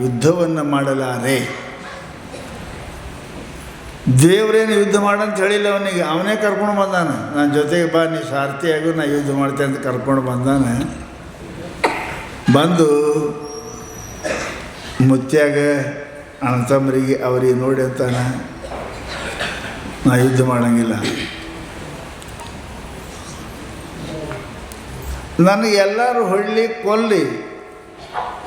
ಯುದ್ಧವನ್ನು ಮಾಡಲಾರೆ. ದೇವರೇನು ಯುದ್ಧ ಮಾಡಂತ ಹೇಳಿಲ್ಲ ಅವನಿಗೆ, ಅವನೇ ಕರ್ಕೊಂಡು ಬಂದಾನ. ನನ್ನ ಜೊತೆಗೆ ಬಾ, ನೀ ಸಾರಥಿಯಾಗೂ ನಾ ಯುದ್ಧ ಮಾಡ್ತೇನೆ ಅಂತ ಕರ್ಕೊಂಡು ಬಂದಾನ. ಬಂದು ಮುತ್ಯಾಗ ಅಣ್ಣತಮ್ಮರಿಗೆ ಅವ್ರಿಗೆ ನೋಡಿ ಅಂತಾನ, ನಾ ಯುದ್ಧ ಮಾಡಂಗಿಲ್ಲ, ನನಗೆ ಎಲ್ಲರೂ ಹೊಳ್ಳಿ ಕೊಲ್ಲಿ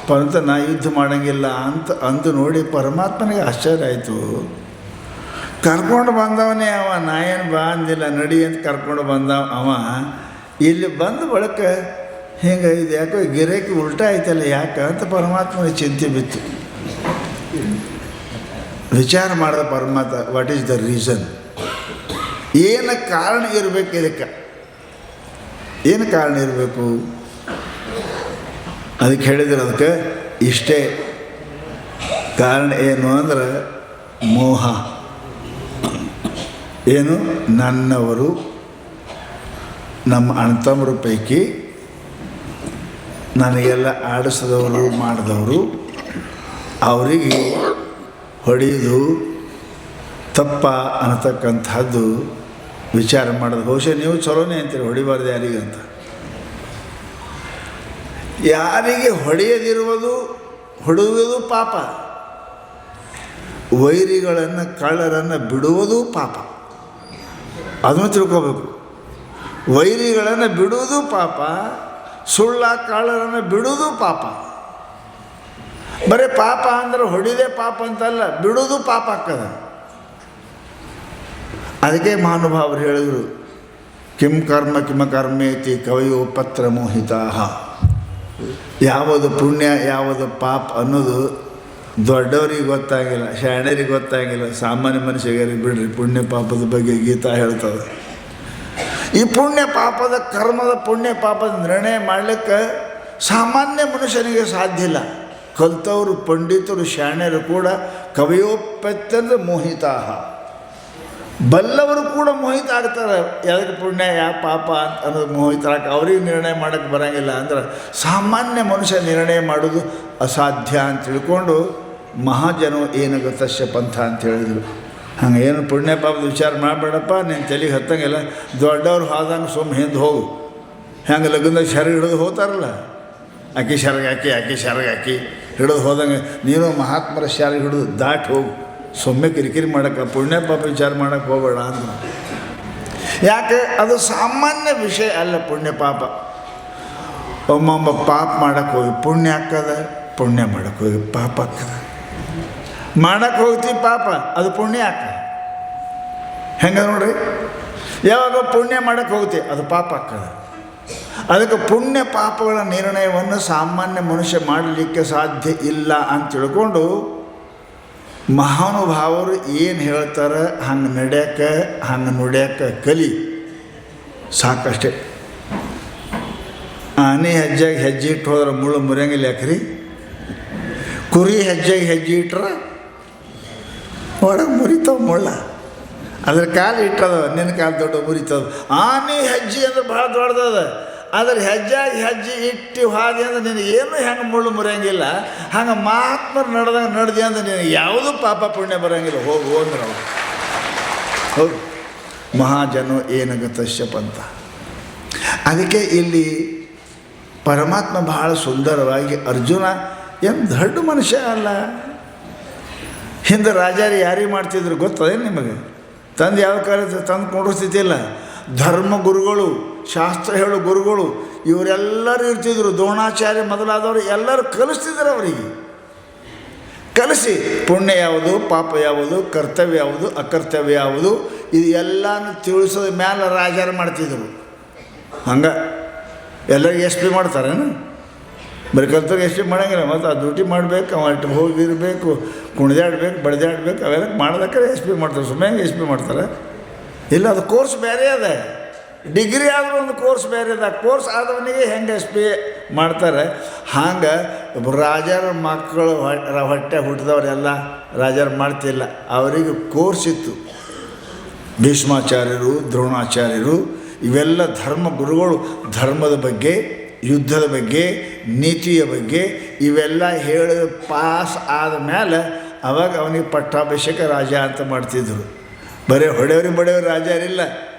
ಪರಂತ ನಾ ಯುದ್ಧ ಮಾಡಂಗಿಲ್ಲ ಅಂತ ಅಂದು ನೋಡಿ ಪರಮಾತ್ಮನಿಗೆ ಆಶ್ಚರ್ಯ ಆಯಿತು. ಕರ್ಕೊಂಡು ಬಂದವನೇ ಅವ, ನಾ ಏನು ಬಾ ಅಂದಿಲ್ಲ, ನಡಿ ಅಂತ ಕರ್ಕೊಂಡು ಬಂದ ಅವ. ಇಲ್ಲಿ ಬಂದ ಬಳಿಕ ಹಿಂಗೆ ಇದು ಯಾಕೋ ಗಿರೇಕಿ ಉಲ್ಟಾ ಆಯ್ತಲ್ಲ, ಯಾಕೆ ಅಂತ ಪರಮಾತ್ಮನಿಗೆ ಚಿಂತೆ ಬಿತ್ತು. ವಿಚಾರ ಮಾಡಿದ ಪರಮಾತ್ಮ, ವಾಟ್ ಈಸ್ ದ ರೀಸನ್, ಏನು ಕಾರಣ ಇರಬೇಕು ಇದಕ್ಕೆ, ಏನು ಕಾರಣ ಇರಬೇಕು? ಅದಕ್ಕೆ ಹೇಳಿದ್ರೆ ಅದಕ್ಕೆ ಇಷ್ಟೇ ಕಾರಣ. ಏನು ಅಂದ್ರೆ ಮೋಹ. ಏನು? ನನ್ನವರು, ನಮ್ಮ ಅಣ್ಣತಮ್ಮರ ಪೈಕಿ ನನಗೆಲ್ಲ ಆಡಿಸಿದವರು ಮಾಡಿದವರು, ಅವರಿಗೆ ಹೊಡೆಯೋದು ತಪ್ಪ ಅನ್ನತಕ್ಕಂಥದ್ದು ವಿಚಾರ ಮಾಡೋದು. ಬಹುಶಃ ನೀವು ಚಲೋನೇ ಅಂತೀರಿ, ಹೊಡಿಬಾರ್ದು ಯಾರಿಗೆ ಅಂತ. ಯಾರಿಗೆ ಹೊಡೆಯದಿರುವುದು ಹೊಡೆಯುವುದು ಪಾಪ, ವೈರಿಗಳನ್ನು ಕಳ್ಳರನ್ನು ಬಿಡುವುದು ಪಾಪ. ಅದನ್ನು ತಿಳ್ಕೋಬೇಕು. ವೈರಿಗಳನ್ನು ಬಿಡುವುದು ಪಾಪ, ಸುಳ್ಳ ಕಳ್ಳರನ್ನು ಬಿಡುವುದು ಪಾಪ. ಬರೀ ಪಾಪ ಅಂದ್ರೆ ಹೊಡಿದೇ ಪಾಪ ಅಂತಲ್ಲ, ಬಿಡುವುದು ಪಾಪ ಆಗ್ತದೆ. ಅದಕ್ಕೆ ಮಹಾನುಭಾವರು ಹೇಳಿದರು, ಕಿಂ ಕರ್ಮ ಕಿಮ ಕರ್ಮೇತಿ ಕವಯೋ ಪತ್ರ ಮೋಹಿತಾ. ಯಾವುದು ಪುಣ್ಯ ಯಾವುದು ಪಾಪ ಅನ್ನೋದು ದೊಡ್ಡವರಿಗೆ ಗೊತ್ತಾಗಿಲ್ಲ, ಶಾಣರಿಗೆ ಗೊತ್ತಾಗಿಲ್ಲ, ಸಾಮಾನ್ಯ ಮನುಷ್ಯರಿಗೆ ಬಿಡ್ರಿ. ಪುಣ್ಯ ಪಾಪದ ಬಗ್ಗೆ ಗೀತಾ ಹೇಳ್ತದೆ. ಈ ಪುಣ್ಯ ಪಾಪದ ಕರ್ಮದ ಪುಣ್ಯ ಪಾಪದ ನಿರ್ಣಯ ಮಾಡಲಿಕ್ಕೆ ಸಾಮಾನ್ಯ ಮನುಷ್ಯನಿಗೆ ಸಾಧ್ಯ ಇಲ್ಲ. ಕಲ್ತವರು ಪಂಡಿತರು ಶಾಣ್ಯರು ಕೂಡ ಕವಿಯೋಪತ್ತಂದ್ರೆ ಮೋಹಿತಾ, ಬಲ್ಲವರು ಕೂಡ ಮೋಹಿತ ಆಗ್ತಾರೆ. ಯಾವುದಕ್ಕೆ ಪುಣ್ಯ ಯಾವ ಪಾಪ ಅಂತ ಅನ್ನೋದು ಮೋಹಿತರಾಗ ಅವ್ರಿಗೆ ನಿರ್ಣಯ ಮಾಡೋಕ್ಕೆ ಬರೋಂಗಿಲ್ಲ. ಅಂದ್ರೆ ಸಾಮಾನ್ಯ ಮನುಷ್ಯ ನಿರ್ಣಯ ಮಾಡೋದು ಅಸಾಧ್ಯ ಅಂತ ತಿಳ್ಕೊಂಡು ಮಹಾಜನೋ ಏನಗತಶ್ಯ ಪಂಥ ಅಂತ ಹೇಳಿದರು. ಹಂಗೆ ಏನು ಪುಣ್ಯ ಪಾಪದ ವಿಚಾರ ಮಾಡಬೇಡಪ್ಪ, ನೀನು ತಲೆಗೆ ಹತ್ತಂಗಿಲ್ಲ. ದೊಡ್ಡವ್ರು ಹೋದಂಗೆ ಸುಮ್ಮ ಹಿಂದೆ ಹೋಗು. ಹೆಂಗೆ ಲಗ್ನದಾಗ ಸೆರಗ ಹಿಡಿದು ಹೋಗ್ತಾರಲ್ಲ, ಅಕ್ಕಿ ಸೆರಗ ಹಾಕಿ ಅಕ್ಕಿ ಸೆರಗ ಹಾಕಿ ಹಿಡಿದು ಹೋದಂಗೆ ನೀನು ಮಹಾತ್ಮರ ಸೆರಗ ಹಿಡಿದು ದಾಟಿ ಹೋಗು. ಸುಮ್ಮನೆ ಕಿರಿಕಿರಿ ಮಾಡೋಕ್ಕೆ ಪುಣ್ಯ ಪಾಪ ವಿಚಾರ ಮಾಡೋಕ್ಕೆ ಹೋಗಬೇಡ ಅಂದರು. ಯಾಕೆ? ಅದು ಸಾಮಾನ್ಯ ವಿಷಯ ಅಲ್ಲ ಪುಣ್ಯ ಪಾಪ. ಒಮ್ಮೊಮ್ಮ ಪಾಪ ಮಾಡೋಕ್ಕೆ ಹೋಗಿ ಪುಣ್ಯ ಆಗ್ತದ, ಪುಣ್ಯ ಮಾಡೋಕ್ಕೆ ಹೋಗಿ ಪಾಪ ಆಗ್ತದೆ. ಮಾಡೋಕ್ಕೆ ಹೋಗ್ತೀವಿ ಪಾಪ, ಅದು ಪುಣ್ಯ ಆಗ್ತದೆ. ಹೆಂಗೆ ನೋಡ್ರಿ, ಯಾವಾಗ ಪುಣ್ಯ ಮಾಡೋಕ್ಕೆ ಹೋಗ್ತೀವಿ ಅದು ಪಾಪ ಆಗ್ತದೆ. ಅದಕ್ಕೆ ಪುಣ್ಯ ಪಾಪಗಳ ನಿರ್ಣಯವನ್ನು ಸಾಮಾನ್ಯ ಮನುಷ್ಯ ಮಾಡಲಿಕ್ಕೆ ಸಾಧ್ಯ ಇಲ್ಲ ಅಂತ ತಿಳ್ಕೊಂಡು ಮಹಾನುಭಾವರು ಏನು ಹೇಳ್ತಾರೆ ಹಂಗೆ ನಡೆಯೋಕ್ಕೆ ಹಂಗೆ ನುಡಿಯೋಕ್ಕೆ ಕಲಿ, ಸಾಕಷ್ಟೇ. ಆನೆ ಹೆಜ್ಜೆಗೆ ಹೆಜ್ಜೆ ಇಟ್ಟು ಹೋದ್ರೆ ಮುಳ್ಳು ಮುರಿಯಂಗಿಲ್ಲ ಯಾಕ್ರಿ? ಕುರಿ ಹೆಜ್ಜೆಗೆ ಹೆಜ್ಜೆ ಇಟ್ರೆ ಒಳಗೆ ಮುರಿತಾವ ಮುಳ್ಳ. ಅದ್ರ ಕಾಲು ಇಟ್ಟದ, ನಿನ್ನ ಕಾಲು ದೊಡ್ಡ ಮುರಿತದ. ಆನೆ ಹೆಜ್ಜೆ ಅಂದ್ರೆ ಭಾಳ ದೊಡ್ಡದ. ಅದ್ರ ಹೆಜ್ಜೆಗೆ ಹೆಜ್ಜೆ ಇಟ್ಟು ಹಾದಿ ಅಂದ್ರೆ ನಿನಗೆ ಏನು ಹೆಂಗೆ ಮುಳ್ಳು ಮುರಿಯಂಗಿಲ್ಲ. ಹಂಗೆ ಮಹಾತ್ಮರು ನಡೆದಂಗೆ ನಡೆದಿ ಅಂದ್ರೆ ನಿನಗೆ ಯಾವುದೂ ಪಾಪ ಪುಣ್ಯ ಬರೋಂಗಿಲ್ಲ. ಹೋಗು ಅಂದ್ರೆ ಅವ ಹೌದು. ಮಹಾಜನೋ ಏನಗತಶ್ಯ ಪಂಥ. ಅದಕ್ಕೆ ಇಲ್ಲಿ ಪರಮಾತ್ಮ ಬಹಳ ಸುಂದರವಾಗಿ, ಅರ್ಜುನ ಏನು ದೊಡ್ಡ ಮನುಷ್ಯ ಅಲ್ಲ. ಹಿಂದೆ ರಾಜಾರಿ ಯಾರಿಗೆ ಮಾಡ್ತಿದ್ರು ಗೊತ್ತದೇನು ನಿಮಗೆ? ತಂದು ಯಾವ ಕಾಲ ತಂದು ಕೊಂಡಿಸ್ತಿದ್ದಿಲ್ಲ. ಧರ್ಮ ಗುರುಗಳು, ಶಾಸ್ತ್ರ ಹೇಳೋ ಗುರುಗಳು ಇವರೆಲ್ಲರೂ ಇರ್ತಿದ್ರು. ದ್ರೋಣಾಚಾರ್ಯ ಮೊದಲಾದವರು ಎಲ್ಲರೂ ಕಲಿಸ್ತಿದ್ರು. ಅವರಿಗೆ ಕಲಿಸಿ ಪುಣ್ಯ ಯಾವುದು, ಪಾಪ ಯಾವುದು, ಕರ್ತವ್ಯ ಯಾವುದು, ಅಕರ್ತವ್ಯ ಯಾವುದು, ಇದು ಎಲ್ಲನೂ ತಿಳಿಸೋದ ಮೇಲೆ ರಾಜಾರು ಮಾಡ್ತಿದ್ರು. ಹಂಗೆ ಎಲ್ಲರಿಗೆ ಎಸ್ ಪಿ ಮಾಡ್ತಾರೇನು? ಬರೀ ಕಲ್ತವ್ರು ಎಸ್ ಪಿ ಮಾಡೋಂಗಿಲ್ಲ. ಮತ್ತು ಆ ಡ್ಯೂಟಿ ಮಾಡಬೇಕು, ಅಷ್ಟು ಹೋಗಿರಬೇಕು, ಕುಣಿದಾಡ್ಬೇಕು, ಬಡ್ದಾಡ್ಬೇಕು, ಅವೆಲ್ಲ ಮಾಡೋದಕ್ಕೆ ಎಸ್ ಪಿ ಮಾಡ್ತಾರೆ. ಸುಮ್ಮನೆ ಎಸ್ ಪಿ ಮಾಡ್ತಾರೆ? ಇಲ್ಲ, ಅದು ಕೋರ್ಸ್ ಬೇರೆ ಅದ. ಡಿಗ್ರಿ ಆದರೂ ಒಂದು ಕೋರ್ಸ್ ಬೇರೆ ಅದ. ಕೋರ್ಸ್ ಆದವನಿಗೆ ಹೆಂಗೆ ಎಸ್ ಪಿ ಮಾಡ್ತಾರೆ ಹಂಗೆ ರಾಜರ ಮಕ್ಕಳು ಹೊಟ್ಟೆ ಹುಟ್ಟಿದವರೆಲ್ಲ ರಾಜರು ಮಾಡ್ತಿಲ್ಲ. ಅವರಿಗೆ ಕೋರ್ಸ್ ಇತ್ತು. ಭೀಷ್ಮಾಚಾರ್ಯರು, ದ್ರೋಣಾಚಾರ್ಯರು ಇವೆಲ್ಲ ಧರ್ಮ ಗುರುಗಳು ಧರ್ಮದ ಬಗ್ಗೆ ಯುದ್ಧದ ಬಗ್ಗೆ, ನೀತಿಯ ಬಗ್ಗೆ ಇವೆಲ್ಲ ಹೇಳಿ ಪಾಸ್ ಆದ ಮೇಲೆ ಅವಾಗ ಅವನಿಗೆ ಪಟ್ಟಾಭಿಷೇಕ ರಾಜ ಅಂತ ಮಾಡ್ತಿದ್ರು. ಬರೀ ಹೊಡೆಯವ್ರಿಗೆ ಬಡೆಯವ್ರು ರಾಜರಿಲ್ಲ.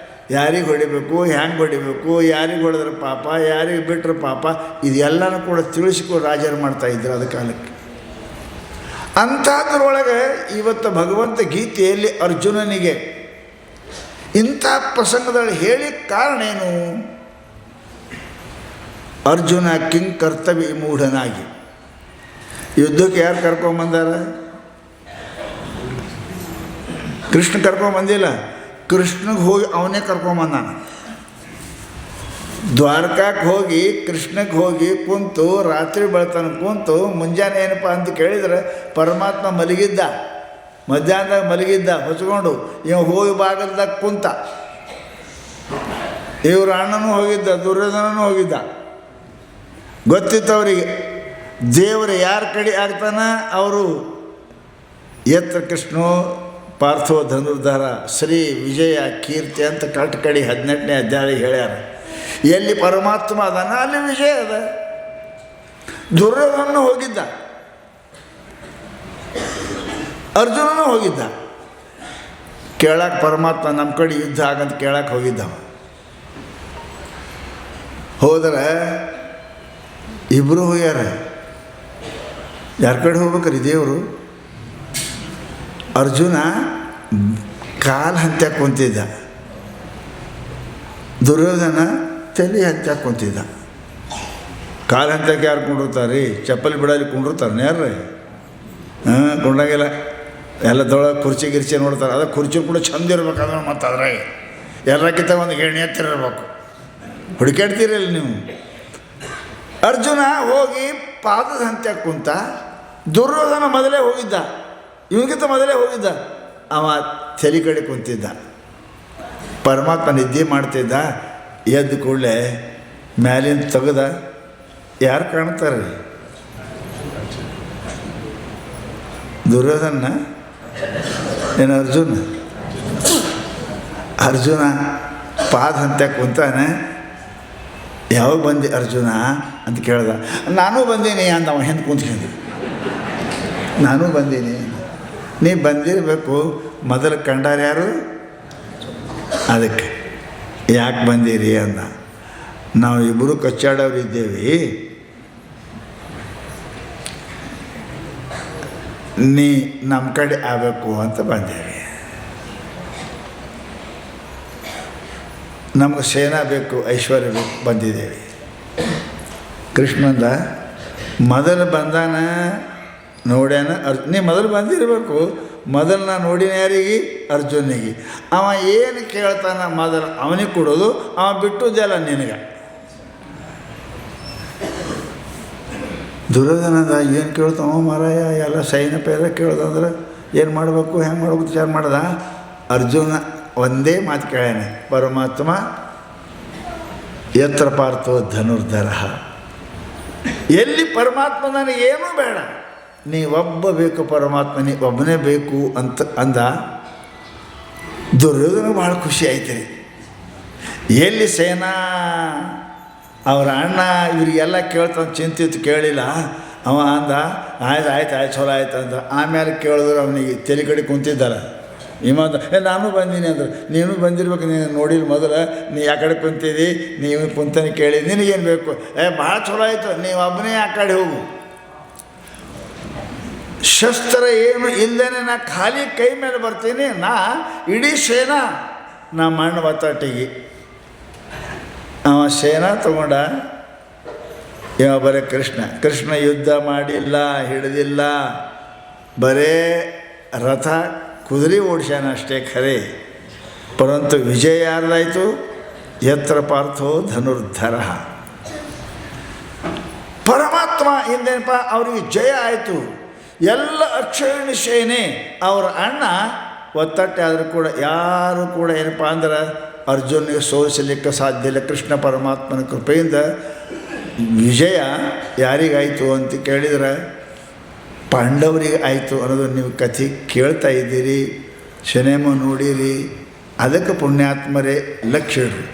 ಯಾರಿಗೆ ಹೊಡಿಬೇಕು, ಹ್ಯಾಂಗೆ ಹೊಡಿಬೇಕು, ಯಾರಿಗೆ ಹೊಡೆದ್ರೆ ಪಾಪ, ಯಾರಿಗೆ ಬಿಟ್ಟರೆ ಪಾಪ, ಇದೆಲ್ಲನೂ ಕೂಡ ತಿಳಿಸಿಕೊಂಡು ರಾಜರು ಮಾಡ್ತಾಯಿದ್ರು ಅದ ಕಾಲಕ್ಕೆ. ಅಂಥದ್ರೊಳಗೆ ಇವತ್ತು ಭಗವಂತ ಗೀತೆಯಲ್ಲಿ ಅರ್ಜುನನಿಗೆ ಇಂಥ ಪ್ರಸಂಗದಲ್ಲಿ ಹೇಳಿ ಕಾರಣ ಏನು? ಅರ್ಜುನ ಕಿಂಗ್ ಕರ್ತವ್ಯ ವಿಮೂಢನಾಗಿ ಯುದ್ಧಕ್ಕೆ ಯಾರು ಕರ್ಕೊಂಬಂದಾರ? ಕೃಷ್ಣ ಕರ್ಕೊಂಬಂದಿಲ್ಲ. ಕೃಷ್ಣಗೆ ಹೋಗಿ ಅವನೇ ಕರ್ಕೊಂಬಂದಾನ. ದ್ವಾರಕಕ್ಕೆ ಹೋಗಿ ಕೃಷ್ಣಕ್ಕೆ ಹೋಗಿ ಕುಂತು ರಾತ್ರಿ ಬೆಳತನ ಕುಂತು ಮುಂಜಾನೆ ಏನಪ್ಪ ಅಂತ ಕೇಳಿದ್ರೆ ಪರಮಾತ್ಮ ಮಲಗಿದ್ದ, ಮಧ್ಯಾಹ್ನದಾಗ ಮಲಗಿದ್ದ ಹೊಚ್ಕೊಂಡು. ಇವ ಹೋಗಿ ಬಾಗಲ್ದಾಗ ಕುಂತ. ಇವ್ರ ಅಣ್ಣನೂ ಹೋಗಿದ್ದ, ದುರ್ಯೋಧನನೂ ಹೋಗಿದ್ದ. ಗೊತ್ತಿತ್ತು ಅವರಿಗೆ ದೇವರು ಯಾರ ಕಡೆ ಆಗ್ತಾನ. ಅವರು ಯತ್ರ ಕೃಷ್ಣೋ ಪಾರ್ಥೋ ಧನುರ್ಧರ ಶ್ರೀ ವಿಜಯ ಕೀರ್ತಿ ಅಂತ ಕಡೆ 18ನೇ ಅಧ್ಯಾಯ ಹೇಳ್ಯಾರ. ಎಲ್ಲಿ ಪರಮಾತ್ಮ ಅದಾನ ಅಲ್ಲಿ ವಿಜಯ ಅದ. ದುರ್ಯೋಧನನು ಹೋಗಿದ್ದ, ಅರ್ಜುನನೂ ಹೋಗಿದ್ದ. ಕೇಳಕ್ಕೆ ಪರಮಾತ್ಮ ನಮ್ಮ ಕಡೆ ಯುದ್ಧ ಆಗಂತ ಕೇಳಕ್ಕೆ ಹೋಗಿದ್ದವ. ಹೋದ್ರೆ ಇಬ್ಬರು ಹೋಗ್ಯಾರ. ಯಾರ ಕಡೆ ಹೋಗ್ಬೇಕ್ರಿ ದೇವರು? ಅರ್ಜುನ ಕಾಲು ಹಂತ್ಯಾಕೆ ಕುಂತಿದ್ದ, ದುರ್ಯೋಧನ ತಲೆ ಹಂತ್ಯಾಕೆ ಕುಂತಿದ್ದ. ಕಾಲು ಹಂತ್ಯಾಕೆ ಯಾರು ಕುಂಡಿರ್ತಾರೆ ರೀ? ಚಪ್ಪಲಿ ಬಿಡಲಿ ಕುಂಡಿರ್ತಾರೆ ಯಾರ್ರಿ? ಕುಂಡಂಗಿಲ್ಲ. ಎಲ್ಲ ಕುರ್ಚಿ ಗಿರ್ಚಿ ನೋಡ್ತಾರೆ. ಅದು ಕುರ್ಚಿ ಕೂಡ ಚಂದ ಇರ್ಬೇಕು. ಅದನ್ನು ಮತ್ತು ಅದ್ರಾಗ ಎಲ್ಲಕ್ಕಿಂತ ಒಂದು ಎಣ್ಣೆ ಹತ್ತಿರಬೇಕು. ಹುಡುಕಾಡ್ತೀರಲ್ಲ ನೀವು. ಅರ್ಜುನ ಹೋಗಿ ಪಾದದ ಹಂತ್ಯಾಕೆ ಕುಂತ. ದುರ್ಯೋಧನ ಮೊದಲೇ ಹೋಗಿದ್ದ, ಇವನಿಗಿಂತ ಮೊದಲೇ ಹೋಗಿದ್ದ. ಅವ ತಲೆ ಕಡೆ ಕುಂತಿದ್ದ. ಪರಮಾತ್ಮ ನಿದ್ದೆ ಮಾಡ್ತಿದ್ದ. ಎದ್ದು ಕೂಡಲೇ ಮ್ಯಾಲಿಂದ ತೆಗೆದ. ಯಾರು ಕಾಣ್ತಾರೆ? ದುರ್ಯೋಧನ ಏನು ಅರ್ಜುನ? ಅರ್ಜುನ ಪಾದ ಹಂತ್ಯಾಕೆ ಕುಂತಾನೆ. ಯಾವಾಗ ಬಂದೆ ಅರ್ಜುನ ಅಂತ ಕೇಳ್ದ. ನಾನೂ ಬಂದೀನಿ ಅಂದವ ಹಿಂದೆ ಕುಂತ್ಕೊಂಡು. ನಾನೂ ಬಂದೀನಿ. ನೀ ಬಂದಿರಬೇಕು. ಮೊದಲು ಕಂಡಾರ ಯಾರು? ಅದಕ್ಕೆ ಯಾಕೆ ಬಂದೀರಿ ಅಂದ. ನಾವು ಇಬ್ಬರು ಕಚ್ಚಾಡೋರು ಇದ್ದೇವೆ. ನೀ ನಮ್ಮ ಕಡೆ ಆಗಬೇಕು ಅಂತ ಬಂದೇವೆ. ನಮ್ಗೆ ಸೇನಾ ಬೇಕು, ಐಶ್ವರ್ಯ ಬೇಕು, ಬಂದಿದ್ದೇವೆ. ಕೃಷ್ಣಂದ ಮೊದಲು ಬಂದಾನ, ನೋಡ್ಯಾನ. ನೀ ಮೊದಲು ಬಂದಿರಬೇಕು. ಮೊದಲು ನಾನು ನೋಡಿನ ಯಾರಿಗೆ? ಅರ್ಜುನಿಗೆ. ಅವ ಏನು ಕೇಳ್ತಾನ ಮೊದಲು ಅವನಿಗೆ ಕೊಡೋದು. ಅವ ಬಿಟ್ಟುದಲ್ಲ ನಿನಗೆ. ದುರ್ಯೋಧನದ ಏನು ಕೇಳ್ತಾವ ಮಾರಾಯ? ಎಲ್ಲ ಸೈನ್ಯ ಪೈರ ಕೇಳ್ದಂದ್ರೆ ಏನು ಮಾಡಬೇಕು, ಹೆಂಗೆ ಮಾಡ್ಬೇಕು ವಿಚಾರ ಮಾಡ್ದ. ಅರ್ಜುನ ಒಂದೇ ಮಾತು ಕೇಳ್ಯಾನೆ. ಪರಮಾತ್ಮ ಯತ್ರ ಪಾರ್ಥೋ ಧನುರ್ಧರ. ಎಲ್ಲಿ ಪರಮಾತ್ಮ ನನಗೇನೂ ಬೇಡ, ನೀ ಒಬ್ಬ ಬೇಕು ಪರಮಾತ್ಮ, ನೀ ಒಬ್ಬನೇ ಬೇಕು ಅಂತ ಅಂದ. ದುರ್ಯೋಧನ ಭಾಳ ಖುಷಿ ಆಯ್ತು ರೀ. ಎಲ್ಲಿ ಸೇನಾ ಅವ್ರ ಅಣ್ಣ ಇವರಿಗೆಲ್ಲ ಕೇಳ್ತಾನೆ ಚಿಂತಿತ್ತು, ಕೇಳಿಲ್ಲ. ಅವ ಅಂದ ಆಯ್ತು ಚಲೋ ಆಯ್ತು ಅಂದ. ಆಮೇಲೆ ಕೇಳಿದ್ರು ಅವನಿಗೆ ತಲೆ ಕಡೆ ಕುಂತಿದ್ದಾರ. ಇವಂದ ನಾನು ಬಂದೀನಿ ಅಂದ್ರೆ. ನೀನು ಬಂದಿರ್ಬೇಕು, ನೀನು ನೋಡಿಲ್ಲ ಮೊದಲು. ನೀ ಆ ಕಡೆ ಕುಂತಿದ್ದಿ, ನೀವು ಕುಂತಾನೆ ಕೇಳಿ ನಿನಗೇನು ಬೇಕು? ಭಾಳ ಚಲೋ ಆಯಿತು, ನೀವು ಒಬ್ಬನೇ ಆ ಕಡೆ ಹೋಗು. ಶಸ್ತ್ರ ಏನು ಇಲ್ಲದೇ ನಾ ಖಾಲಿ ಕೈ ಮೇಲೆ ಬರ್ತೀನಿ. ನಾ ಇಡೀ ಸೇನಾ ನಮ್ಮ ಅಣ್ಣ ಒತ್ತಾಟಿಗೆ. ಅವ ಸೇನಾ ತಗೊಂಡ. ಇವ ಬರೀ ಕೃಷ್ಣ ಯುದ್ಧ ಮಾಡಿಲ್ಲ, ಹಿಡಿದಿಲ್ಲ. ಬರೇ ರಥ ಕುದುರೆ ಓಡಿಸ್ಯಾನ ಅಷ್ಟೇ ಖರೆ. ಪರಂತು ವಿಜಯ ಯಾರ್ದಾಯಿತು? ಯತ್ರ ಪಾರ್ಥೋ ಧನುರ್ಧರ. ಪರಮಾತ್ಮ ಹಿಂದೇನಪ್ಪ ಅವ್ರಿಗೆ ಜಯ ಆಯಿತು. ಎಲ್ಲ ಅಕ್ಷಯಣಿ ಸೇನೆ ಅವರ ಅಣ್ಣ ಒತ್ತಟ್ಟೆ ಆದರೂ ಕೂಡ ಯಾರು ಕೂಡ ಏನಪ್ಪ ಅಂದ್ರೆ ಅರ್ಜುನಿಗೆ ಸೋಲಿಸಲಿಕ್ಕೆ ಸಾಧ್ಯ ಇಲ್ಲ. ಕೃಷ್ಣ ಪರಮಾತ್ಮನ ಕೃಪೆಯಿಂದ ವಿಜಯ ಯಾರಿಗಾಯಿತು ಅಂತ ಕೇಳಿದ್ರೆ ಪಾಂಡವರಿಗೆ ಆಯಿತು ಅನ್ನೋದು ನೀವು ಕಥೆ ಕೇಳ್ತಾ ಇದ್ದೀರಿ, ಸಿನಿಮಾ ನೋಡಿರಿ. ಅದಕ್ಕೆ ಪುಣ್ಯಾತ್ಮರೇ ಲಕ್ಷ್ಯ ಇಡ್ರಿ.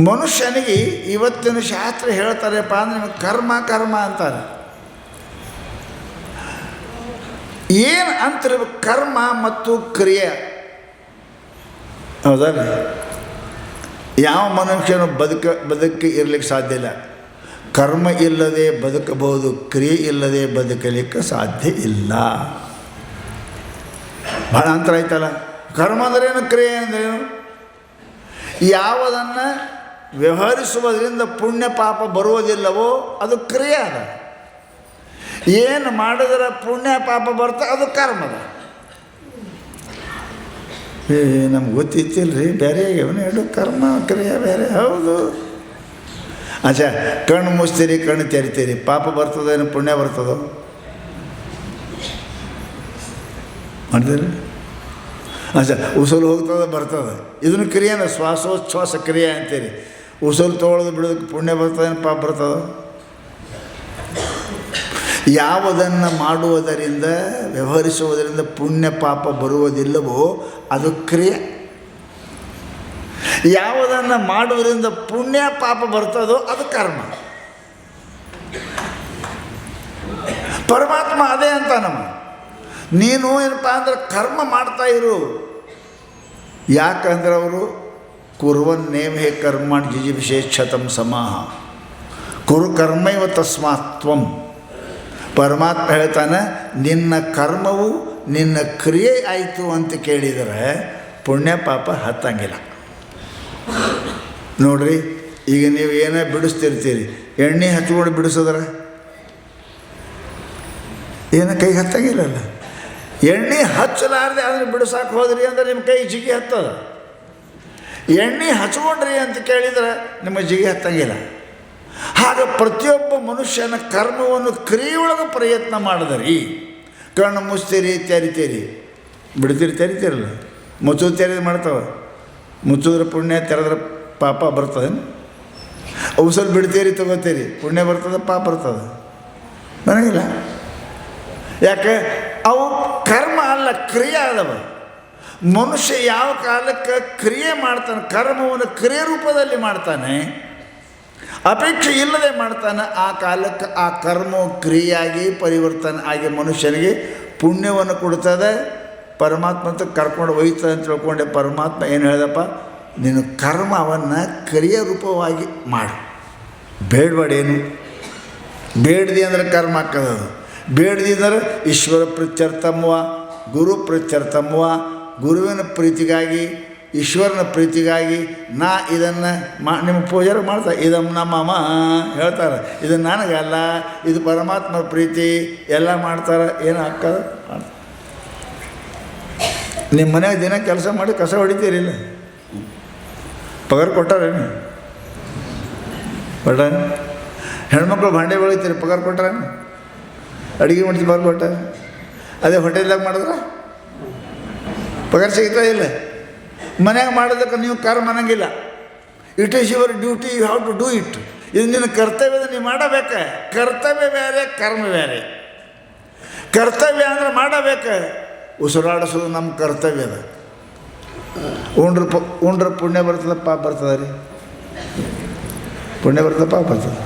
ಮನುಷ್ಯನಿಗೆ ಇವತ್ತಿನ ಶಾಸ್ತ್ರ ಹೇಳ್ತಾರೆಪ್ಪ ಅಂದರೆ ನಿಮಗೆ ಕರ್ಮ ಕರ್ಮ ಅಂತಾರೆ. ಏನು ಅಂತಿರ್ಬೇಕು ಕರ್ಮ ಮತ್ತು ಕ್ರಿಯೆ? ಹೌದಲ್ಲ? ಯಾವ ಮನುಷ್ಯನು ಬದುಕಿ ಇರಲಿಕ್ಕೆ ಸಾಧ್ಯ ಇಲ್ಲ. ಕರ್ಮ ಇಲ್ಲದೆ ಬದುಕಬಹುದು, ಕ್ರಿಯೆ ಇಲ್ಲದೆ ಬದುಕಲಿಕ್ಕೆ ಸಾಧ್ಯ ಇಲ್ಲ. ಭಾಳ ಅಂತರ ಆಯ್ತಲ್ಲ. ಕರ್ಮ ಅಂದ್ರೇನು, ಕ್ರಿಯೆ ಅಂದ್ರೇನು? ಯಾವುದನ್ನು ವ್ಯವಹರಿಸುವುದರಿಂದ ಪುಣ್ಯ ಪಾಪ ಬರುವುದಿಲ್ಲವೋ ಅದು ಕ್ರಿಯೆ ಅದ. ಏನು ಮಾಡಿದ್ರೆ ಪುಣ್ಯ ಪಾಪ ಬರ್ತಾ ಅದು ಕರ್ಮದ. ನಮ್ಗೆ ಗೊತ್ತಿತ್ತಿಲ್ರಿ, ಬೇರೆ ಇವನು ಹೇಳು ಕರ್ಮ ಕ್ರಿಯೆ ಬೇರೆ. ಹೌದು. ಅಚ್ಚಾ, ಕಣ್ಣು ಮುಚ್ತೀರಿ ಕಣ್ಣು ತೆರಿತೀರಿ, ಪಾಪ ಬರ್ತದೇನು ಪುಣ್ಯ ಬರ್ತದೋ? ಮಾಡಿದ್ರಿ? ಅಚ್ಚಾ, ಉಸುಲು ಹೋಗ್ತದೆ ಬರ್ತದೆ, ಇದನ್ನು ಕ್ರಿಯೆನ ಶ್ವಾಸೋಚ್ಛ್ವಾಸ ಕ್ರಿಯೆ ಅಂತೀರಿ. ಉಸುಲು ತೊಗೊಳೋದು ಬಿಡೋದಕ್ಕೆ ಪುಣ್ಯ ಬರ್ತದೇನು ಪಾಪ ಬರ್ತದೋ? ಯಾವುದನ್ನು ಮಾಡುವುದರಿಂದ ವ್ಯವಹರಿಸುವುದರಿಂದ ಪುಣ್ಯ ಪಾಪ ಬರುವುದಿಲ್ಲವೋ ಅದು ಕ್ರಿಯೆ. ಯಾವುದನ್ನು ಮಾಡುವುದರಿಂದ ಪುಣ್ಯ ಪಾಪ ಬರ್ತದೋ ಅದು ಕರ್ಮ. ಪರಮಾತ್ಮ ಅದೇ ಅಂತ ನಮ್ಮ ನೀನು ಏನಪ್ಪ ಅಂದ್ರೆ ಕರ್ಮ ಮಾಡ್ತಾ ಇರು. ಯಾಕಂದ್ರೆ ಅವರು ಕುರ್ವನ್ನೇವೇ ಕರ್ಮಾಣಿ ಜಿಜಿವಿಷೇಚ್ಛತಂ ಸಮಾಹ ಕುರು ಕರ್ಮೈವ ತಸ್ಮಾತ್ ತ್ವಂ. ಪರಮಾತ್ಮ ಹೇಳ್ತಾನೆ, ನಿನ್ನ ಕರ್ಮವು ನಿನ್ನ ಕ್ರಿಯೆ ಆಯಿತು ಅಂತ ಕೇಳಿದರೆ ಪುಣ್ಯ ಪಾಪ ಹತ್ತಂಗಿಲ್ಲ. ನೋಡ್ರಿ, ಈಗ ನೀವು ಏನೇ ಬಿಡಿಸ್ತಿರ್ತೀರಿ, ಎಣ್ಣೆ ಹಚ್ಕೊಂಡು ಬಿಡಿಸಿದ್ರೆ ಏನೋ ಕೈಗೆ ಹತ್ತಂಗಿಲ್ಲಲ್ಲ. ಎಣ್ಣೆ ಹಚ್ಚಲಾರ್ದೆ ಅದನ್ನು ಬಿಡಿಸೋಕೆ ಹೋದ್ರಿ ಅಂದರೆ ನಿಮ್ಮ ಕೈ ಜಿಗಿ ಹತ್ತದ. ಎಣ್ಣೆ ಹಚ್ಕೊಂಡ್ರಿ ಅಂತ ಕೇಳಿದ್ರೆ ನಿಮ್ಮ ಜಿಗಿ ಹತ್ತಂಗಿಲ್ಲ. ಹಾಗೆ ಪ್ರತಿಯೊಬ್ಬ ಮನುಷ್ಯನ ಕರ್ಮವನ್ನು ಕ್ರಿಯೆಯೊಳಗೆ ಪ್ರಯತ್ನ ಮಾಡಿದ್ರಿ. ಕಣ್ಣು ಮುಚ್ತೀರಿ ತೆರಿತೀರಿ, ಬಿಡ್ತೀರಿ ತೆರಿತೀರಲ್ಲ, ಮುಚ್ಚೋದು ತೆರೆದು ಮಾಡ್ತಾವೆ. ಮುಚ್ಚಿದ್ರೆ ಪುಣ್ಯ, ತೆರೆದ್ರೆ ಪಾಪ ಬರ್ತದೆ. ಔಷಧ ಬಿಡ್ತೀರಿ ತಗೋತೀರಿ, ಪುಣ್ಯ ಬರ್ತದೆ ಪಾಪ ಬರ್ತದೆ? ನನಗಿಲ್ಲ. ಯಾಕೆ? ಅವು ಕರ್ಮ ಅಲ್ಲ, ಕ್ರಿಯೆ ಆದವ. ಮನುಷ್ಯ ಯಾವ ಕಾಲಕ್ಕೆ ಕ್ರಿಯೆ ಮಾಡ್ತಾನೆ, ಕರ್ಮವನ್ನು ಕ್ರಿಯೆ ರೂಪದಲ್ಲಿ ಮಾಡ್ತಾನೆ, ಅಪೇಕ್ಷೆ ಇಲ್ಲದೆ ಮಾಡ್ತಾನೆ, ಆ ಕಾಲಕ್ಕೆ ಆ ಕರ್ಮವು ಕ್ರಿಯೆಯಾಗಿ ಪರಿವರ್ತನೆ ಆಗಿ ಮನುಷ್ಯನಿಗೆ ಪುಣ್ಯವನ್ನು ಕೊಡ್ತದೆ. ಪರಮಾತ್ಮ ಅಂತ ಕರ್ಕೊಂಡು ಒಯ್ತದೆ ಅಂತ ತಿಳ್ಕೊಂಡೆ. ಪರಮಾತ್ಮ ಏನು ಹೇಳ್ದಪ್ಪ, ನೀನು ಕರ್ಮವನ್ನು ಕ್ರಿಯೆ ರೂಪವಾಗಿ ಮಾಡು. ಬೇಡಬೇಡೇನು? ಬೇಡ್ದಿ ಅಂದ್ರೆ ಕರ್ಮ ಆಗ್ತದದು. ಬೇಡ್ದಿದ್ರೆ ಈಶ್ವರ ಪ್ರೀತ್ಯರ್ಥಮ್ವ ಗುರು ಪ್ರೀತ್ಯರ್ಥಮ್ವ. ಗುರುವಿನ ಪ್ರೀತಿಗಾಗಿ, ಈಶ್ವರನ ಪ್ರೀತಿಗಾಗಿ ನಾ ಇದನ್ನು ನಿಮ್ಮ ಪೂಜಾರಿ ಮಾಡ್ತಾರೆ. ಇದನ್ನು ನಮ್ಮಮ್ಮ ಹೇಳ್ತಾರೆ, ಇದು ನನಗಲ್ಲ, ಇದು ಪರಮಾತ್ಮ ಪ್ರೀತಿ ಎಲ್ಲ ಮಾಡ್ತಾರೆ. ಏನು ಹಾಕೋದು ಮಾಡ್ತಾರೆ. ನಿಮ್ಮ ಮನೆಯಾಗ ದಿನ ಕೆಲಸ ಮಾಡಿ ಕಸ ಹೊಡಿತೀರಿಲ್ಲ, ಪಗಾರ ಕೊಟ್ಟಾರೇನು? ಕೊಟ್ಟ. ಹೆಣ್ಮಕ್ಳು ಭಾಂಡೆ ಬೆಳಿತೀರಿ, ಪಗಾರ ಕೊಟ್ಟಾರೇನು? ಅಡುಗೆ ಮಾಡ್ತೀವಿ ಪಗಾರ ಕೊಟ್ಟ. ಅದೇ ಹೋಟೆಲ್ದಾಗ ಮಾಡಿದ್ರೆ ಪಗಾರ ಸಿಗ್ತಾ ಇಲ್ಲ. ಮನ್ಯಾಗ ಮಾಡೋದಕ್ಕೆ ನೀವು ಕರ್ಮ ಅನ್ನಂಗಿಲ್ಲ. It is your duty, you have to do it. ಇದು ನಿನ್ನ ಕರ್ತವ್ಯದ ನೀವು ಮಾಡಬೇಕು. ಕರ್ತವ್ಯ ಬೇರೆ, ಕರ್ಮ ಬೇರೆ. ಕರ್ತವ್ಯ ಅಂದರೆ ಮಾಡಬೇಕು. ಉಸಿರಾಡಿಸೋದು ನಮ್ಮ ಕರ್ತವ್ಯದ. ಉಂಡ್ರೆ ಪುಣ್ಯ ಬರ್ತದೆ ಪಾಪ ಬರ್ತದೆ ರೀ? ಪುಣ್ಯ ಬರ್ತದೆ ಪಾಪ ಬರ್ತದೆ.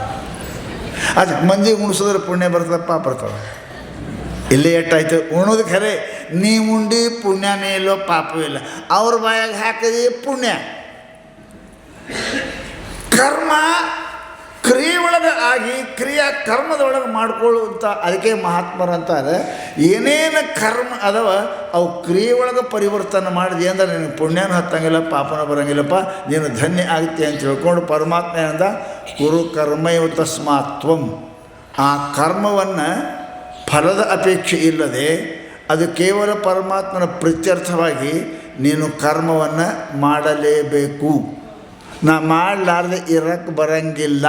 ಅದು ಮಂದಿಗೆ ಉಣಿಸಿದ್ರೆ ಪುಣ್ಯ ಬರ್ತದೆ ಪಾಪ ಬರ್ತದೆ? ಇಲ್ಲೇ ಎಟ್ಟಾಯ್ತು ಉಣೋದು ಖರೆ. ನೀವು ಉಂಡು ಪುಣ್ಯನೇ ಇಲ್ಲೋ ಪಾಪವೂ ಇಲ್ಲ, ಅವ್ರ ಬಾಯಾಗ ಹಾಕಿದೆ ಪುಣ್ಯ. ಕರ್ಮ ಕ್ರಿಯೆ ಒಳಗೆ ಆಗಿ ಕ್ರಿಯಾ ಕರ್ಮದೊಳಗೆ ಮಾಡ್ಕೊಳ್ಳುವಂಥ, ಅದಕ್ಕೆ ಮಹಾತ್ಮರಂತಾರೆ ಏನೇನು ಕರ್ಮ ಅದಾವ ಅವು ಕ್ರಿಯೆ ಒಳಗೆ ಪರಿವರ್ತನೆ ಮಾಡಿದೆ ಅಂದ್ರೆ ನಿನಗೆ ಪುಣ್ಯನೂ ಹತ್ತಂಗಿಲ್ಲ, ಪಾಪನ ಬರೋಂಗಿಲ್ಲಪ್ಪ, ನೀನು ಧನ್ಯ ಆಗುತ್ತೆ ಅಂತ ತಿಳ್ಕೊಂಡು ಪರಮಾತ್ಮ ಏನಂದ, ಕುರು ಕರ್ಮೈವ ತಸ್ಮಾತ್ ತ್ವಂ. ಆ ಕರ್ಮವನ್ನು ಫಲದ ಅಪೇಕ್ಷೆ ಇಲ್ಲದೆ ಅದು ಕೇವಲ ಪರಮಾತ್ಮನ ಪ್ರೀತ್ಯರ್ಥವಾಗಿ ನೀನು ಕರ್ಮವನ್ನು ಮಾಡಲೇಬೇಕು. ನಾ ಮಾಡಲಾರ್ದೆ ಇರಕ್ಕೆ ಬರಂಗಿಲ್ಲ.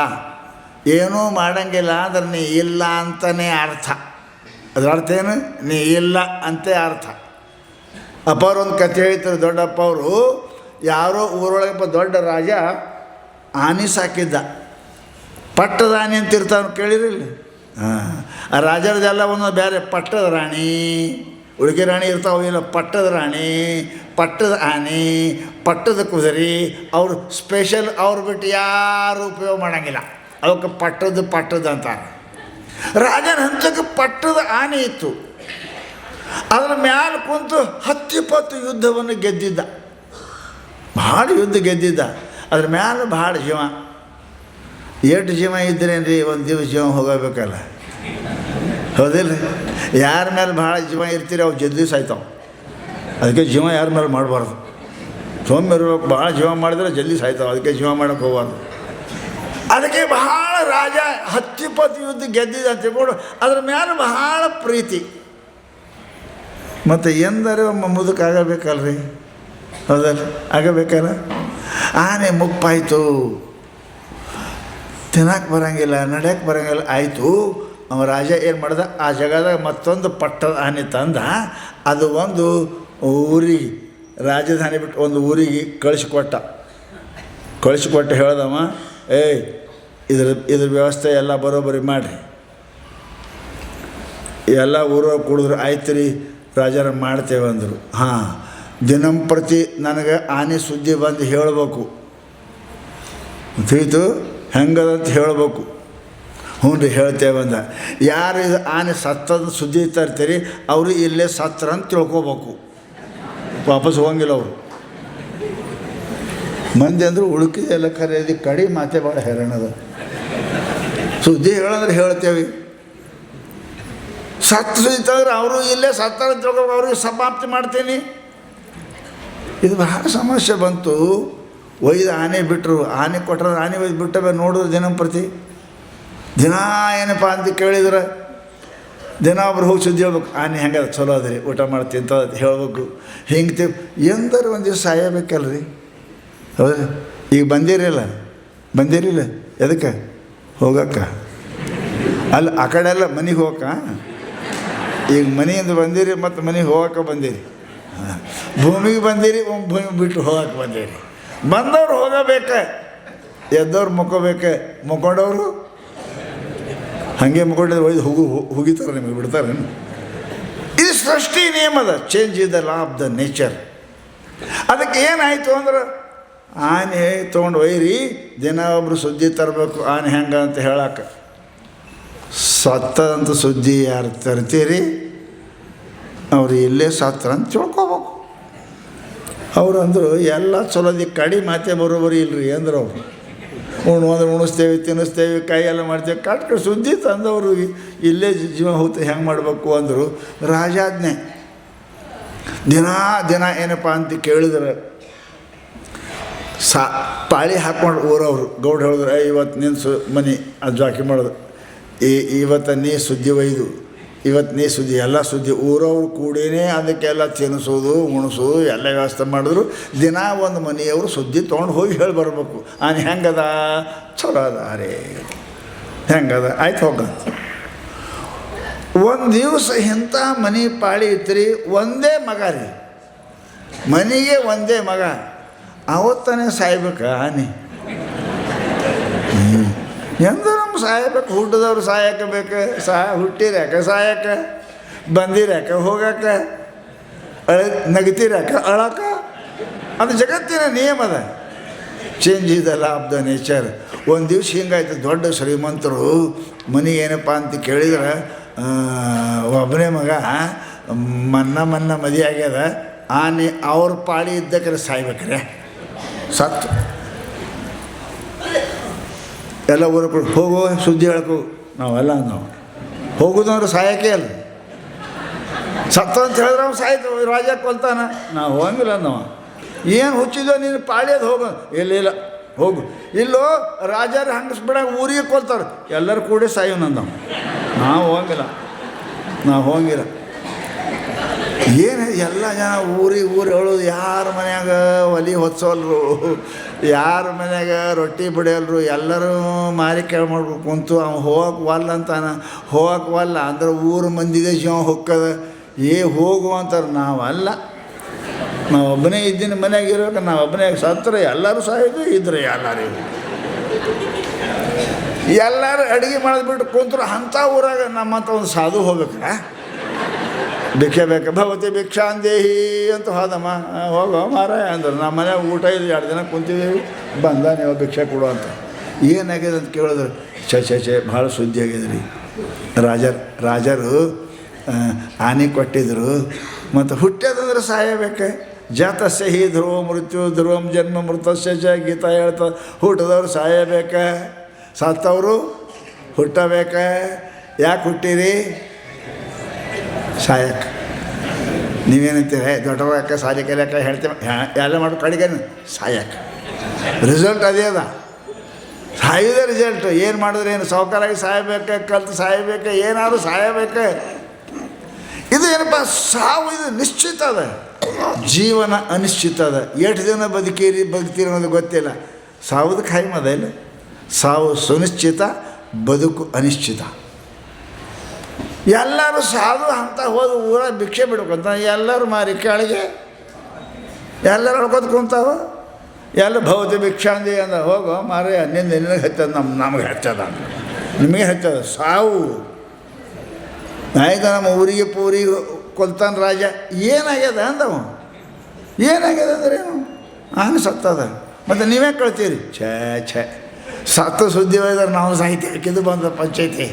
ಏನೂ ಮಾಡಂಗಿಲ್ಲ ಅಂದ್ರೆ ನೀ ಇಲ್ಲ ಅಂತಲೇ ಅರ್ಥ. ಅದರ ಅರ್ಥ ಏನು? ನೀ ಇಲ್ಲ ಅಂತೇ ಅರ್ಥ. ಅಪ್ಪವ್ರು ಒಂದು ಕಥೆ ಹೇಳ್ತಾರೆ. ದೊಡ್ಡಪ್ಪ ಅವರು ಯಾರೋ ಊರೊಳಗಪ್ಪ ದೊಡ್ಡ ರಾಜ ಆನೆ ಸಾಕಿದ್ದ. ಪಟ್ಟದ ಆನೆ ಅಂತ ಇರ್ತಾವೆ, ಕೇಳಿರಿಲ್ಲ? ಆ ರಾಜರದೆಲ್ಲ ಒಂದೊಂದು ಬೇರೆ. ಪಟ್ಟದ ರಾಣಿ, ಉಳಿಕೆ ರಾಣಿ ಇರ್ತಾವೆ, ಇಲ್ಲ ಪಟ್ಟದ ರಾಣಿ, ಪಟ್ಟದ ಆನೆ, ಪಟ್ಟದ ಕುದುರೆ ಅವರು ಸ್ಪೆಷಲ್, ಅವ್ರು ಬಿಟ್ಟು ಯಾರು ಉಪಯೋಗ ಮಾಡೋಂಗಿಲ್ಲ. ಅವಕ್ಕೆ ಪಟ್ಟದ ಅಂತಾರೆ. ರಾಜನ ಹಂತಕ್ಕೆ ಪಟ್ಟದ ಆನೆ ಇತ್ತು. ಅದರ ಮ್ಯಾಲೆ ಕುಂತು 10-20 ಯುದ್ಧವನ್ನು ಗೆದ್ದಿದ್ದ, ಭಾಳ ಯುದ್ಧ ಗೆದ್ದಿದ್ದ. ಅದ್ರ ಮ್ಯಾಲೆ ಭಾಳ ಜೀವ. ಎಷ್ಟು ಜೀವ ಇದ್ರೇನ್ರಿ, ಒಂದು ದಿವಸ ಜೀವ ಹೋಗಬೇಕಲ್ಲ, ಹೌದಿಲ್ಲ? ಯಾರ ಮೇಲೆ ಭಾಳ ಜೀವ ಇರ್ತೀರಿ ಅವು ಜಲ್ದಿ ಸಾಯ್ತಾವೆ. ಅದಕ್ಕೆ ಜೀವ ಯಾರ ಮೇಲೆ ಮಾಡಬಾರ್ದು. ಸೌಮ್ಯ ಇರ್ಬೇಕು. ಭಾಳ ಜೀವ ಮಾಡಿದ್ರೆ ಜಲ್ದಿ ಸಾಯ್ತಾವೆ. ಅದಕ್ಕೆ ಜೀವ ಮಾಡೋಕ್ಕೆ ಹೋಗಬಾರ್ದು. ಅದಕ್ಕೆ ಬಹಳ ರಾಜ 10-20 ಯುದ್ಧ ಗೆದ್ದಿದ್ದ ಅಂತ ತಿಳ್ಕೊಂಡು ಅದ್ರ ಮೇಲೆ ಬಹಳ ಪ್ರೀತಿ. ಮತ್ತು ಎಂದರೆ ಒಮ್ಮ ಮುದುಕಾಗಬೇಕಲ್ರಿ, ಹೌದಲ್ಲ? ಆಗಬೇಕಲ್ಲ. ಆನೆ ಮುಪ್ಪಾಯಿತು, ತಿನ್ನಕ್ಕೆ ಬರೋಂಗಿಲ್ಲ, ನಡೆಯಕ್ಕೆ ಬರೋಂಗಿಲ್ಲ ಆಯಿತು. ಅವ ರಾಜ ಏನು ಮಾಡ್ದ, ಆ ಜಾಗದಾಗ ಮತ್ತೊಂದು ಪಟ್ಟದ ಆನೆ ತಂದ. ಅದು ಒಂದು ಊರಿಗೆ, ರಾಜಧಾನಿ ಬಿಟ್ಟು ಒಂದು ಊರಿಗೆ ಕಳಿಸಿಕೊಟ್ಟು ಹೇಳ್ದವ, ಏಯ್ ಇದ್ರ ವ್ಯವಸ್ಥೆ ಎಲ್ಲ ಬರೋಬ್ಬರಿ ಮಾಡಿರಿ, ಎಲ್ಲ ಊರವ್ರು ಕುಡಿದ್ರು. ಆಯ್ತು ರೀ ರಾಜರ ಮಾಡ್ತೇವೆ ಅಂದರು. ಹಾಂ, ದಿನಂಪ್ರತಿ ನನಗೆ ಆನೆ ಸುದ್ದಿ ಬಂದು ಹೇಳಬೇಕು, ತಿಳಿತು ಹೆಂಗದಂತ ಹೇಳಬೇಕು. ಹ್ಞೂ ರೀ ಹೇಳ್ತೇವೆ ಅಂದ. ಯಾರು ಇದು ಆನೆ ಸತ್ತದ ಸುದ್ದಿ ತರ್ತೀರಿ ಅವರು ಇಲ್ಲೇ ಸತ್ರ ಅಂತ ತಿಳ್ಕೊಬೇಕು, ವಾಪಸ್ ಹೋಗಂಗಿಲ್ಲ ಅವರು. ಮಂದಿ ಅಂದರು ಉಳುಕಿದೆಲ್ಲ ಕರೆಯೋದು ಕಡಿ ಮಾತೆ ಭಾಳ ಹೈರಾಣದ. ಸುದ್ದಿ ಹೇಳಂದ್ರೆ ಹೇಳ್ತೇವೆ, ಸತ್ತು ಸುದ್ದಿ ತಂದ್ರೆ ಅವರು ಇಲ್ಲೇ ಸತ್ತಾರ ಅಂತ ತಿಳ್ಕೊಬೇಕು, ಅವ್ರಿಗೆ ಸಮಾಪ್ತಿ ಮಾಡ್ತೀನಿ. ಇದು ಬಹಳ ಸಮಸ್ಯೆ ಬಂತು. ಒಯ್ದು ಆನೆ ಬಿಟ್ಟರು, ಆನೆ ಕೊಟ್ಟರೆ ಆನೆ ಒಯ್ದು ಬಿಟ್ಟವೆ ನೋಡಿದ್ರು ದಿನಂಪ್ರತಿ. ದಿನ ಏನಪ್ಪ ಅಂತ ಕೇಳಿದ್ರೆ ದಿನ ಒಬ್ರು ಹೋಗಿ ಸುದ್ದಿ ಹೇಳ್ಬೇಕು, ಆನೆ ಹೆಂಗದ ಚಲೋ ಅದ್ರಿ, ಊಟ ಮಾಡಿ ತಿಂತದ ಹೇಳ್ಬೇಕು. ಹಿಂಗೆ ಎಂದರೆ ಒಂದು ದಿವಸ ಸಾಯಬೇಕಲ್ರಿ, ಹೌದು? ಈಗ ಬಂದಿರಿಲ್ಲ ಎದಕ್ಕೆ ಹೋಗಕ್ಕ? ಅಲ್ಲ, ಆ ಕಡೆ ಎಲ್ಲ ಮನೆಗೆ ಹೋಗಕ್ಕ. ಈಗ ಮನೆಯಿಂದ ಬಂದಿರಿ ಮತ್ತು ಮನೆಗೆ ಹೋಗಕ್ಕೆ ಬಂದಿರಿ. ಭೂಮಿಗೆ ಬಂದಿರಿ, ಭೂಮಿ ಬಿಟ್ಟು ಹೋಗಕ್ಕೆ ಬಂದಿರಿ. ಬಂದವ್ರು ಹೋಗಬೇಕ, ಎದ್ದವ್ರು ಮುಕ್ಕೊಂಡವ್ರು ಹಾಗೆ ಮುಕ್ಕೊಂಡಿದ್ರೆ ಒಯ್ದು ಹೋಗಿತಾರೆ, ನಿಮಗೆ ಬಿಡ್ತಾರೆ. ಇದು ಸೃಷ್ಟಿ ನಿಯಮದ, change is the law of the nature. ಅದಕ್ಕೆ ಏನಾಯಿತು ಅಂದ್ರೆ ಆನೆ ತೊಗೊಂಡು ಒಯ್ಯಿರಿ, ದಿನ ಒಬ್ಬರು ಸುದ್ದಿ ತರಬೇಕು ಆನೆ ಹೆಂಗೆ ಅಂತ ಹೇಳಕ್ಕೆ. ಸತ್ತದಂತ ಸುದ್ದಿ ಯಾರು ತರ್ತೀರಿ ಅವ್ರು ಇಲ್ಲೇ ಸತ್ರ ಅಂತ ತಿಳ್ಕೊಬೇಕು. ಅವ್ರು ಅಂದರು ಎಲ್ಲ ಚಲೋದಿ ಕಡಿ ಮಾತೆ ಬರೋಬರಿ ಇಲ್ಲರಿ ಅಂದರು. ಅವರು ಅಂದ್ರೆ ಉಣಿಸ್ತೇವೆ, ತಿನ್ನಿಸ್ತೇವೆ, ಕೈ ಎಲ್ಲ ಮಾಡ್ತೇವೆ, ಕಟ್ಕೊಂಡು ಸುದ್ದಿ ತಂದವರು ಇಲ್ಲೇ ಜೀವ ಹೋಗ್ತಾ ಹೆಂಗೆ ಮಾಡಬೇಕು ಅಂದರು. ರಾಜಾಜ್ಞೆ. ದಿನ ಏನಪ್ಪ ಅಂತ ಕೇಳಿದ್ರೆ ಪಾಳಿ ಹಾಕ್ಕೊಂಡು ಊರವರು ಗೌಡ ಹೇಳಿದ್ರು, ಇವತ್ತು ನಿನ್ನ ಮನೆ ಅದು ಜಾಕಿ ಮಾಡೋದು, ಇವತ್ತು ನೀ ಸುದ್ದಿ ಒಯ್ದು, ಇವತ್ತು ನೀ ಸುದ್ದಿ, ಎಲ್ಲ ಸುದ್ದಿ ಊರವ್ರು ಕೂಡಿನೇ ಅದಕ್ಕೆಲ್ಲ ತಿನ್ನಿಸೋದು ಉಣಿಸೋದು ಎಲ್ಲ ವ್ಯವಸ್ಥೆ ಮಾಡಿದ್ರು. ದಿನ ಒಂದು ಮನೆಯವರು ಸುದ್ದಿ ತೊಗೊಂಡು ಹೋಗಿ ಹೇಳಿ ಬರಬೇಕು, ಆನೆ ಹೆಂಗದ, ಚಲೋ ಅದ ರೇ, ಹೆಂಗದ, ಆಯ್ತು ಹೋಗಂತ. ಒಂದು ದಿವಸ ಇಂಥ ಮನೆ ಪಾಳಿ ಇತ್ತು, ಒಂದೇ ಮಗ ರೀ, ಮನೆಗೆ ಒಂದೇ ಮಗ. ಅವತ್ತನೇ ಸಾಯ್ಬೇಕ ಆನೆ. ಎಂದ್ರೆ ನಮ್ಮ ಸಾಯಬೇಕು, ಹುಟ್ಟಿದವ್ರು ಸಾಯಕ್ಕೆ ಬೇಕು, ಹುಟ್ಟಿರ್ಯಾಕ ಸಾಯಕ್ಕೆ, ಬಂದಿರ್ಯಾಕ ಹೋಗಕ್ಕೆ, ನಗತಿರ್ಯಾಕ ಅಳಕ. ಅದು ಜಗತ್ತಿನ ನಿಯಮದ, change is the law of the nature. ಒಂದು ದಿವ್ಸ ಹಿಂಗಾಯ್ತು, ದೊಡ್ಡ ಶ್ರೀಮಂತರು ಮನೆಗೆ ಏನಪ್ಪ ಅಂತ ಕೇಳಿದ್ರೆ, ಒಬ್ಬನೇ ಮಗ ಮನ್ನ ಮದುವೆ ಆಗ್ಯದ, ಆನೆ ಅವ್ರ ಪಾಳಿ ಇದ್ದಕ್ರೆ ಸಾಯ್ಬೇಕ್ರೆ, ಸತ್ತು. ಎಲ್ಲ ಊರ ಹೋಗೋ ಸುದ್ದಿ ಹೇಳ್ಕೋ, ನಾವೆಲ್ಲ ಹೋಗೋದಂದ್ರೆ ಸಾಯಕ್ಕೆ ಅಲ್ಲ, ಸತ್ತ ಅಂತ ಹೇಳಿದ್ರೆ ಅವ್ನು ಸಾಯ್ತು, ರಾಜ ಕೊಲ್ತಾನ, ನಾವು ಹೋಗಂಗಿಲ್ಲ. ನಾವು ಏನು ಹುಚ್ಚಿದೋ ನೀನು ಪಾಳಿಯೋದು ಹೋಗೋ, ಇಲ್ಲ ಹೋಗು. ಇಲ್ಲೋ ರಾಜರು ಹಂಗಿಸ್ಬಿಡ ಊರಿಗೆ ಕೊಲ್ತಾರೆ, ಎಲ್ಲರೂ ಕೂಡಿ ಸಾಯೋ ನಾವು ಹೋಗಂಗಿಲ್ಲ. ಏನು ಎಲ್ಲ ಜನ ಊರು ಹೇಳೋದು, ಯಾರ ಮನ್ಯಾಗ ಒಲಿ ಹೊತ್ಸೋಲ್ರು, ಯಾರ ಮನ್ಯಾಗ ರೊಟ್ಟಿ ಬಿಡಿಯಲ್ರು, ಎಲ್ಲರೂ ಮಾರಿ ಕೇಳಿ ಮಾಡ್ಬೇಕು ಕುಂತು ಅವ್ನು ಹೋಗಕ್ಕೆ ವಲ್ಲ ಅಂತಾನ. ಹೋಗಕ್ಕೆ ವಲ್ಲ ಅಂದ್ರೆ ಊರು ಮಂದಿಗೆ ಜೀವ ಹೊಕ್ಕದ, ಹೋಗು ಅಂತಾರೆ. ನಾವಲ್ಲ, ನಾವು ಒಬ್ಬನೇ ಇದ್ದೀನಿ ಮನ್ಯಾಗ ಇರೋಕೆ, ನಾವು ಒಬ್ಬನೇ ಸತ್ತರೆ ಎಲ್ಲರೂ ಸಾಯೋದು, ಇದ್ರೆ ಎಲ್ಲರೂ ಅಡುಗೆ ಮಾಡಿದ್ಬಿಟ್ಟು ಕುಂತರು. ಅಂಥ ಊರಾಗ ನಮ್ಮಂಥ ಒಂದು ಸಾಧು ಹೋಗ್ಬೇಕ, ಭಿಕ್ಷೆ ಬೇಕಾ ಭವತಿ ಭಿಕ್ಷಾಂದೇಹಿ ಅಂತ ಹೋದಮ್ಮ. ಹೋಗೋ ಮಾರಾಯ ಅಂದರು. ನಮ್ಮ ಮನೆ ಊಟ ಇಲ್ಲಿ 2 ದಿನ ಕುಂತಿದ್ದೀವಿ, ಬಂದ ನೀವು ಭಿಕ್ಷೆ ಕೊಡು ಅಂತ. ಏನಾಗಿದೆ ಅಂತ ಕೇಳಿದ್ರು, ಛೆ ಭಾಳ ಸುದ್ದಿ ಆಗಿದೆ ರೀ, ರಾಜರು ಆನೆ ಕೊಟ್ಟಿದ್ರು, ಮತ್ತು ಹುಟ್ಟ್ಯದಂದ್ರೆ ಸಾಯಬೇಕು. ಜಾತಸ್ಯ ಹಿ ಧ್ರುವ ಮೃತ್ಯು ಧ್ರುವಂ ಜನ್ಮ ಮೃತಸ್ಯ ಚ ಗೀತಾ ಹೇಳ್ತದೆ. ಹುಟ್ಟಿದವ್ರು ಸಾಯಬೇಕ, ಸತ್ತವರು ಹುಟ್ಟಬೇಕ. ಯಾಕೆ ಹುಟ್ಟಿರಿ? ಸಾಯಕ್ಕೆ. ನೀವೇನಂತೀರ? ದೊಡ್ಡವ್ಯಾಕ ಸಾಲಿ ಕಲಿಯಾಕ ಹೇಳ್ತೇವೆ, ಎಲ್ಲ ಮಾಡೋ ಕಡೆಗೆ ಸಾಯಕ್ಕೆ. ರಿಸಲ್ಟ್ ಅದೇ ಅದ, ಸಾಯೋದೇ ರಿಸಲ್ಟು. ಏನು ಮಾಡಿದ್ರೆ ಏನು? ಸಾವುಕಾರಾಗಿ ಸಾಯಬೇಕು, ಕಲ್ತು ಸಾಯಬೇಕು, ಏನಾದರೂ ಸಾಯಬೇಕು. ಇದು ಏನಪ್ಪ ಸಾವು, ಇದು ನಿಶ್ಚಿತ ಅದ. ಜೀವನ ಅನಿಶ್ಚಿತ ಅದ. ಎಷ್ಟು ದಿನ ಬದುಕ್ತೀರಿ ಅನ್ನೋದು ಗೊತ್ತಿಲ್ಲ. ಸಾವುದು ಖಾಯಂ ಅದ ಇಲ್ಲ. ಸಾವು ಸುನಿಶ್ಚಿತ, ಬದುಕು ಅನಿಶ್ಚಿತ. ಎಲ್ಲರೂ ಸಾಧು ಅಂತ ಹೋದ ಊರಾಗ ಭಿಕ್ಷೆ ಬಿಡ್ಕೊಂತ ಎಲ್ಲರೂ ಮಾರಿ ಕೆಳಗೆ ಎಲ್ಲರೂ ಹೊಡ್ಕೊತ ಕುಂತಾವ. ಎಲ್ಲ ಭವತಿ ಭಿಕ್ಷಾಂದಿ ಅಂದ. ಹೋಗೋ ಮಾರೇ, ನಿನಗೆ ಹಚ್ಚದ, ನಮಗೆ ಹಚ್ಚದ, ನಿಮಗೆ ಹಚ್ಚದ. ಸಾವು ಆಯ್ತು. ನಮ್ಮ ಊರಿಗೆ ಪೂರಿಗೆ ಕೊಲ್ತಾನ ರಾಜ. ಏನಾಗ್ಯದ ಅಂದವ. ಏನಾಗ್ಯದ ಅಂದ್ರೆ ಏನು? ಹಂಗೆ ಸತ್ತದ. ಮತ್ತು ನೀವೇ ಕಳ್ತೀರಿ? ಛೇ ಸತ್ತು ಸುದ್ದಿ ಹೋಯ್ದಾರೆ ನಾವು ಸಾಹಿತ್ಯಕ್ಕಿದು ಬಂದ ಪಂಚಾಯ್ತಿ,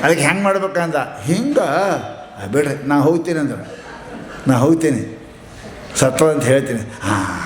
ಅದಕ್ಕೆ ಹೆಂಗೆ ಮಾಡ್ಬೇಕಂದ. ಹಿಂಗೆ ಬಿಡ್ರಿ, ನಾ ಹೋಗ್ತೀನಿ ಅಂದ್ರೆ ನಾ ಹೋಗ್ತೀನಿ, ಸತ್ತದಂತ ಹೇಳ್ತೀನಿ. ಹಾಂ